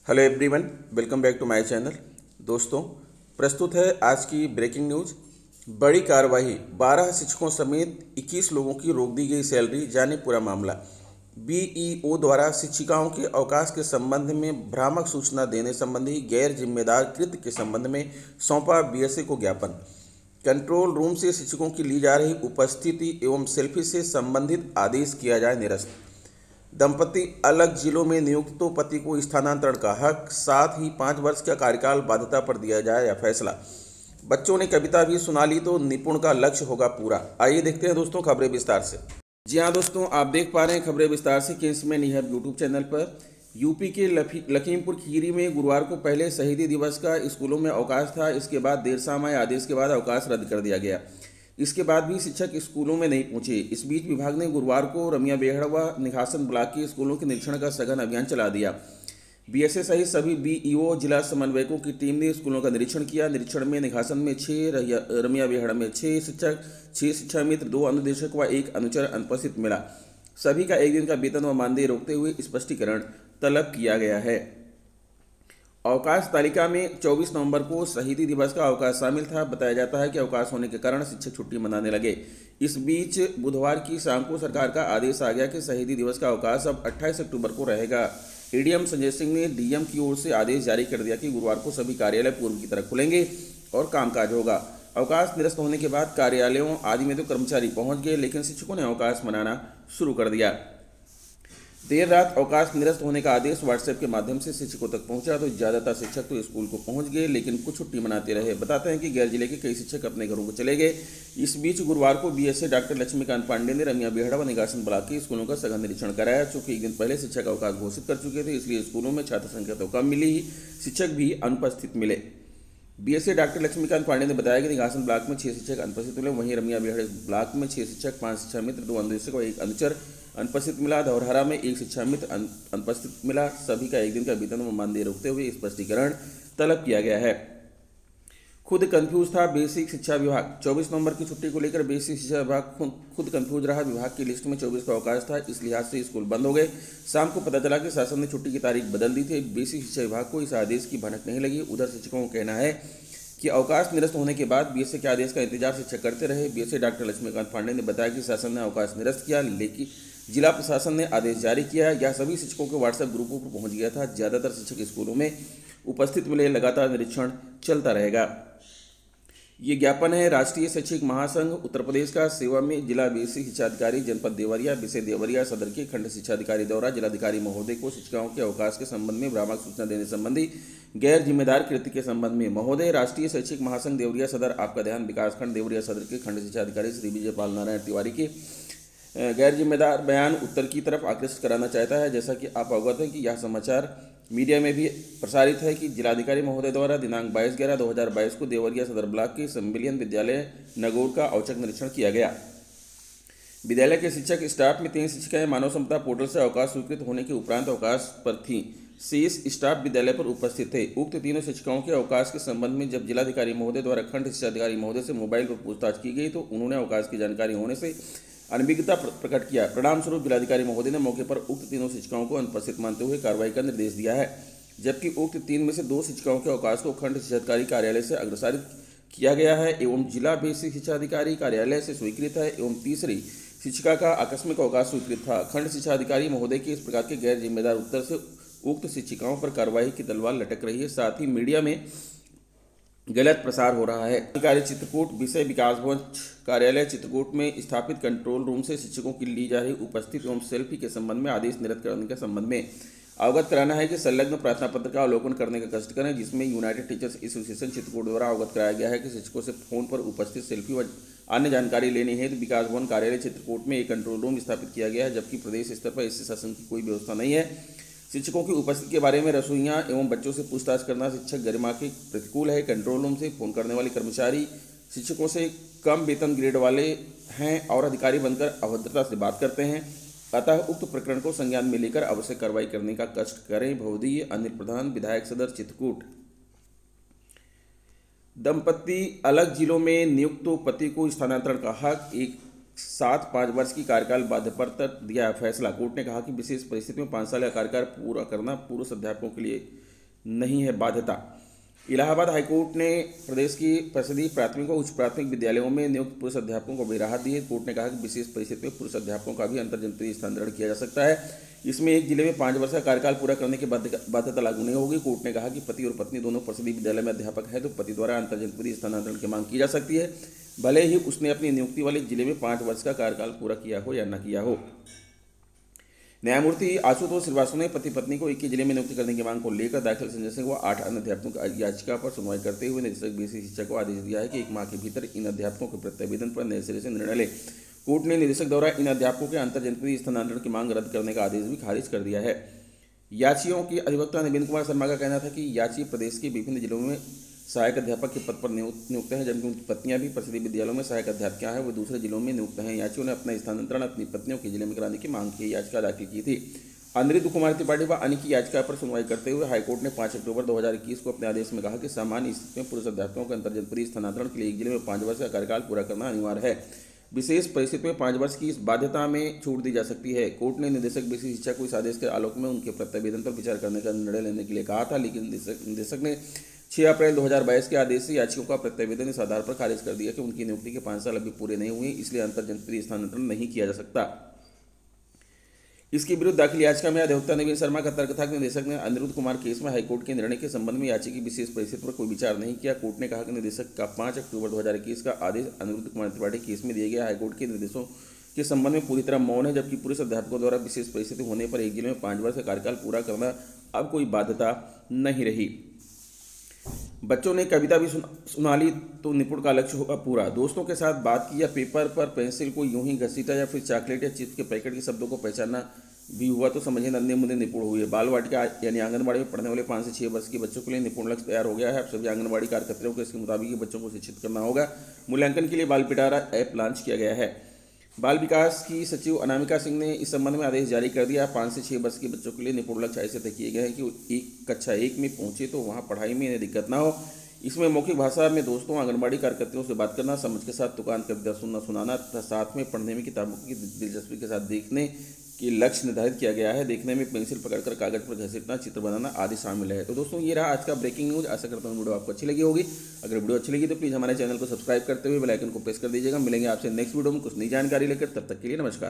Hello everyone, welcome back to my channel. दोस्तों, प्रस्तुत है आज की ब्रेकिंग न्यूज़। बड़ी कार्रवाई, 12 शिक्षकों समेत 21 लोगों की रोक दी गई सैलरी, जाने पूरा मामला। बीईओ द्वारा शिक्षिकाओं के अवकाश के संबंध में भ्रामक सूचना देने संबंधी गैर जिम्मेदार कृत्य के संबंध में सौंपा बीएसए को ज्ञापन। कंट्रोल रूम से शिक्षकों की ली जा रही उपस्थिति एवं सेल्फी से संबंधित आदेश किया जाए निरस्त। दंपति अलग जिलों में नियुक्त तो पति को स्थानांतरण का हक, साथ ही 5 वर्ष का कार्यकाल बाध्यता पर दिया जाए या फैसला। बच्चों ने कविता भी सुना ली तो निपुण का लक्ष्य होगा पूरा। आइए देखते हैं दोस्तों खबरें विस्तार से। जी हाँ दोस्तों, आप देख पा रहे हैं खबरें विस्तार से किंग्समैन निहर यूट्यूब चैनल पर। यूपी के लखीमपुर खीरी में गुरुवार को पहले शहीदी दिवस का स्कूलों में अवकाश था। इसके बाद देर शाम आए आदेश के बाद अवकाश रद्द कर दिया गया। इसके बाद भी शिक्षक स्कूलों में नहीं पहुंचे। इस बीच विभाग ने गुरुवार को रमिया बेहड़ा व निघासन ब्लॉक के स्कूलों के निरीक्षण का सघन अभियान चला दिया। बीएसए सहित सभी बीईओ जिला समन्वयकों की टीम ने स्कूलों का निरीक्षण किया। निरीक्षण में निघासन में 6, रमिया बेहड़ा में 6 शिक्षक, 6 शिक्षा मित्र, 2 अनुदेशक व 1 अनुचर अनुपस्थित मिला। सभी का 1 दिन का वेतन व मानदेय रोकते हुए स्पष्टीकरण तलब किया गया है। अवकाश तालिका में 24 नवंबर को शहीदी दिवस का अवकाश शामिल था। बताया जाता है कि अवकाश होने के कारण शिक्षक छुट्टी मनाने लगे। इस बीच बुधवार की शाम को सरकार का आदेश आ गया कि शहीदी दिवस का अवकाश अब 28 अक्टूबर को रहेगा। एडीएम संजय सिंह ने डीएम की ओर से आदेश जारी कर दिया कि गुरुवार को सभी कार्यालय पूर्व की तरह खुलेंगे और कामकाज होगा। अवकाश निरस्त होने के बाद कार्यालयों आदि में तो कर्मचारी पहुंच गए, लेकिन शिक्षकों ने अवकाश मनाना शुरू कर दिया। देर रात अवकाश निरस्त होने का आदेश व्हाट्सएप के माध्यम से शिक्षकों तक पहुंचा तो ज़्यादातर शिक्षक तो स्कूल को पहुंच गए, लेकिन कुछ छुट्टी मनाते रहे। बताते हैं कि गैर जिले के कई शिक्षक अपने घरों को चले गए। इस बीच गुरुवार को बीएसए डॉक्टर लक्ष्मीकांत पांडे ने रमिया बेहड़ा व निघासन ब्लॉक के स्कूलों का सघन निरीक्षण कराया। चूंकि 1 दिन पहले शिक्षक अवकाश घोषित कर चुके थे, इसलिए स्कूलों में छात्र संख्या तो कम मिली ही, शिक्षक भी अनुपस्थित मिले। बीएसए डॉक्टर लक्ष्मीकांत पांडे ने बताया कि निघासन ब्लॉक में 6 शिक्षक अनुपस्थित मिले। वहीं रमिया बेहड़ा ब्लॉक में 6 शिक्षक, 5 शिक्षा मित्र, 2 अनुदेशक व 1 अनुचर अनुपस्थित मिला। धौरहरा में 1 शिक्षा मित्र अनुपस्थित मिला। सभी का 1 दिन का वेतन व मानदेय रोकते हुए स्पष्टीकरण तलब किया गया है। खुद कंफ्यूज था बेसिक शिक्षा विभाग। 24 नवंबर की छुट्टी को लेकर बेसिक शिक्षा विभाग खुद कंफ्यूज रहा। विभाग की लिस्ट में 24 का अवकाश था, इस लिहाज से स्कूल बंद हो गए। शाम को पता चला कि शासन ने छुट्टी की तारीख बदल दी थी। बेसिक शिक्षा विभाग को इस आदेश की भनक नहीं लगी। उधर शिक्षकों का कहना है कि अवकाश निरस्त होने के बाद बीएसए के आदेश का इंतजार शिक्षक करते रहे। बीएसए डॉक्टर लक्ष्मीकांत पांडे ने बताया कि शासन ने अवकाश निरस्त किया, लेकिन जिला प्रशासन ने आदेश जारी किया। यह सभी शिक्षकों के व्हाट्सएप ग्रुपों पर पहुंच गया था। ज़्यादातर शिक्षक स्कूलों में उपस्थित मिले। लगातार निरीक्षण चलता रहेगा। ये ज्ञापन है राष्ट्रीय शैक्षिक महासंघ उत्तर प्रदेश का। सेवा में जिला बेसिक शिक्षा अधिकारी जनपद देवरिया, विषय देवरिया सदर के खंड शिक्षा अधिकारी द्वारा जिलाधिकारी महोदय को शिक्षकों के अवकाश के संबंध में भ्रामक सूचना देने संबंधी गैर जिम्मेदार कृत्य के संबंध में महोदय राष्ट्रीय शैक्षिक महासंघ देवरिया सदर, आपका ध्यान विकासखंड देवरिया सदर के खंड शिक्षा अधिकारी श्री विजय पाल नारायण तिवारी के गैर जिम्मेदार बयान उत्तर की तरफ आकृष्ट कराना चाहता है। जैसा कि आप अवगत हैं कि यह समाचार मीडिया में भी प्रसारित है कि जिलाधिकारी महोदय द्वारा दिनांक 22/11/2022 को देवरिया सदर ब्लॉक के संविलियन विद्यालय नगौर का औचक निरीक्षण किया गया। विद्यालय के शिक्षक स्टाफ में 3 शिक्षिकाएं मानव संपदा पोर्टल से अवकाश स्वीकृत होने के उपरांत अवकाश पर थीं। शेष स्टाफ विद्यालय पर उपस्थित थे। उक्त तीनों शिक्षकों के अवकाश के संबंध में जब जिलाधिकारी महोदय द्वारा खंड शिक्षा अधिकारी महोदय से मोबाइल पर पूछताछ की गई तो उन्होंने अवकाश की जानकारी होने से अनभिज्ञता प्रकट किया। परिणाम स्वरूप जिलाधिकारी महोदय ने मौके पर उक्त तीनों शिक्षकों को अनुपस्थित मानते हुए कार्रवाई का निर्देश दिया है। जबकि उक्त 3 में से 2 शिक्षकों के अवकाश को खंड शिक्षा अधिकारी कार्यालय से अग्रसारित किया गया है एवं जिला बेसिक शिक्षा अधिकारी कार्यालय से स्वीकृत है एवं तीसरी शिक्षिका का आकस्मिक अवकाश स्वीकृत था। खंड शिक्षा अधिकारी महोदय के इस प्रकार के गैर जिम्मेदार उत्तर से उक्त शिक्षिकाओं पर कार्रवाई की तलवार लटक रही है। साथ ही मीडिया में गलत प्रसार हो रहा है। अधिकारी चित्रकूट, विषय विकास भवन कार्यालय चित्रकूट में स्थापित कंट्रोल रूम से शिक्षकों की ली जा रही उपस्थित एवं सेल्फी के संबंध में आदेश निरस्त करने के संबंध में अवगत कराना है कि संलग्न प्रार्थना पत्र का अवलोकन करने का कष्ट करें, जिसमें यूनाइटेड टीचर्स एसोसिएशन चित्रकूट द्वारा अवगत कराया गया है कि शिक्षकों से फोन पर उपस्थित सेल्फी व अन्य जानकारी लेनी है। तो विकास भवन कार्यालय चित्रकूट में एक कंट्रोल रूम स्थापित किया गया है, जबकि प्रदेश स्तर पर इससे शासन की कोई व्यवस्था नहीं है। शिक्षकों की उपस्थिति के बारे में रसोइयां एवं बच्चों से पूछताछ करना शिक्षक गरिमा के प्रतिकूल है। कंट्रोल रूम से फोन करने वाले कर्मचारी शिक्षकों से कम वेतन ग्रेड वाले हैं और अधिकारी बनकर अभद्रता से बात करते हैं। अतः उक्त प्रकरण को संज्ञान में लेकर आवश्यक कार्रवाई करने का कष्ट करें। भवदीय अनिल प्रधान, विधायक सदर चित्रकूट। दंपति अलग जिलों में नियुक्त तो पति को स्थानांतरण का हक, एक साथ 5 वर्ष की कार्यकाल बाध्यता पर दिया फैसला। कोर्ट ने कहा कि विशेष परिस्थिति में 5 साल का कार्यकाल पूरा करना पूर्व अध्यापकों के लिए नहीं है बाध्यता। इलाहाबाद हाईकोर्ट ने प्रदेश की परिषदीय प्राथमिक और उच्च प्राथमिक विद्यालयों में नियुक्त पुरुष अध्यापकों को भी राहत दी है। कोर्ट ने कहा कि विशेष परिस्थिति में पुरुष अध्यापकों का भी अंतर्जनपदीय स्थानांतरण किया जा सकता है। इसमें एक जिले में 5 वर्ष का कार्यकाल पूरा करने की बाध्यता लागू नहीं होगी। कोर्ट ने कहा कि पति और पत्नी दोनों परिषदीय विद्यालय में अध्यापक है तो पति द्वारा अंतर्जनपदीय स्थानांतरण की मांग की जा सकती है, भले ही उसने अपनी नियुक्ति वाले जिले में 5 वर्ष का कार्यकाल पूरा किया हो या न किया हो। न्यायमूर्ति आशुतोष श्रीवास्तव ने पति पत्नी को एक ही जिले में नियुक्त करने की मांग को लेकर दाखिल संजय सिंह व 8 अन्य अध्यापकों की याचिका पर सुनवाई करते हुए निदेशक बीसी शिक्षा को आदेश दिया है कि 1 माह के भीतर इन अध्यापकों के प्रत्यावेदन पर नए सिरे से निर्णय ले। कोर्ट ने निदेशक द्वारा इन अध्यापकों के अंतर्जनपदीय स्थानांतरण की मांग रद्द करने का आदेश भी खारिज कर दिया है। याचियों की अधिवक्ता नवीन कुमार शर्मा का कहना था कि याची प्रदेश के विभिन्न जिलों में सहायक अध्यापक के पद पर नियुक्त हैं, जबकि उनकी पत्नियां भी परिषदीय विद्यालयों में सहायक अध्यापिका हैं, वे दूसरे जिलों में नियुक्त हैं। याचियों ने अपना स्थानांतरण अपनी पत्नियों के जिले में कराने की मांग की याचिका दाखिल की थी। अनिरुद्ध कुमार त्रिपाठी व अन्य की याचिका पर सुनवाई करते हुए हाईकोर्ट ने 5 अक्टूबर 2021 को अपने आदेश में कहा कि सामान्य स्थिति में पुरुष अध्यापकों के अंतर्जनपदीय स्थानांतरण के लिए एक जिले में 5 वर्ष का कार्यकाल पूरा करना अनिवार्य है। विशेष परिस्थिति में 5 वर्ष की इस बाध्यता में छूट दी जा सकती है। कोर्ट ने निदेशक बीसी शिक्षा को इस आदेश के आलोक में उनके प्रत्यावेदन पर विचार करने का निर्णय लेने के लिए कहा था, लेकिन निदेशक ने 6 अप्रैल 2022 के आदेश से याचिकों का प्रत्यावेदन इस आधार पर खारिज कर दिया कि उनकी नियुक्ति के 5 साल अभी पूरे नहीं हुए, इसलिए अंतर्जनपदीय स्थानांतरण नहीं किया जा सकता। इसके विरुद्ध दाखिल याचिका में अधिवक्ता नवीन शर्मा का तर्क था कि निदेशक ने अनिरुद्ध कुमार केस में हाईकोर्ट के निर्णय के संबंध में याची की विशेष परिस्थिति पर कोई विचार नहीं किया। कोर्ट ने कहा कि निदेशक का 5 अक्टूबर 2021 का आदेश अनिरुद्ध कुमार त्रिपाठी केस में दिए गए हाईकोर्ट के निर्देशों के संबंध में पूरी तरह मौन है, जबकि पुरुष अध्यापकों द्वारा विशेष परिस्थिति होने पर एक जिले में 5 वर्ष का कार्यकाल पूरा करना अब कोई बाध्यता नहीं रही। बच्चों ने कविता भी सुना ली तो निपुण का लक्ष्य होगा पूरा। दोस्तों के साथ बात की या पेपर पर पेंसिल को यूं ही घसीटा या फिर चॉकलेट या चिप्स के पैकेट के शब्दों को पहचानना भी हुआ तो समझिए नन्हे मुन्ने निपुण हुए। बाल वाटिका यानी आंगनबाड़ी में पढ़ने वाले 5 से 6 वर्ष के बच्चों के लिए निपुण लक्ष्य तैयार हो गया है। अब सभी आंगनबाड़ी कार्यकर्ताओं को इसके मुताबिक बच्चों को शिक्षित करना होगा। मूल्यांकन के लिए बाल पिटारा ऐप लॉन्च किया गया है। बाल विकास की सचिव अनामिका सिंह ने इस संबंध में आदेश जारी कर दिया। 5 से 6 वर्ष के बच्चों के लिए निपुण लक्ष्य ऐसे तय किए गए हैं कि कक्षा 1 में पहुंचे तो वहां पढ़ाई में इन्हें दिक्कत ना हो। इसमें मौखिक भाषा में दोस्तों आंगनबाड़ी कार्यकर्ताओं से बात करना, समझ के साथ दुकान कविता सुनाना तथा साथ में पढ़ने में किताबों की दिलचस्पी के साथ देखने के लक्ष्य निर्धारित किया गया है। देखने में पेंसिल पकड़कर कागज पर घसीटना, चित्र बनाना आदि शामिल है। तो दोस्तों ये रहा आज का ब्रेकिंग न्यूज़। आशा करता हूँ वीडियो आपको अच्छी लगी होगी। अगर वीडियो अच्छी लगी तो प्लीज़ हमारे चैनल को सब्सक्राइब करते हुए बेल आइकन को प्रेस कर दीजिएगा। मिलेंगे आपसे नेक्स्ट वीडियो में कुछ नई जानकारी लेकर, तब तक के लिए नमस्कार।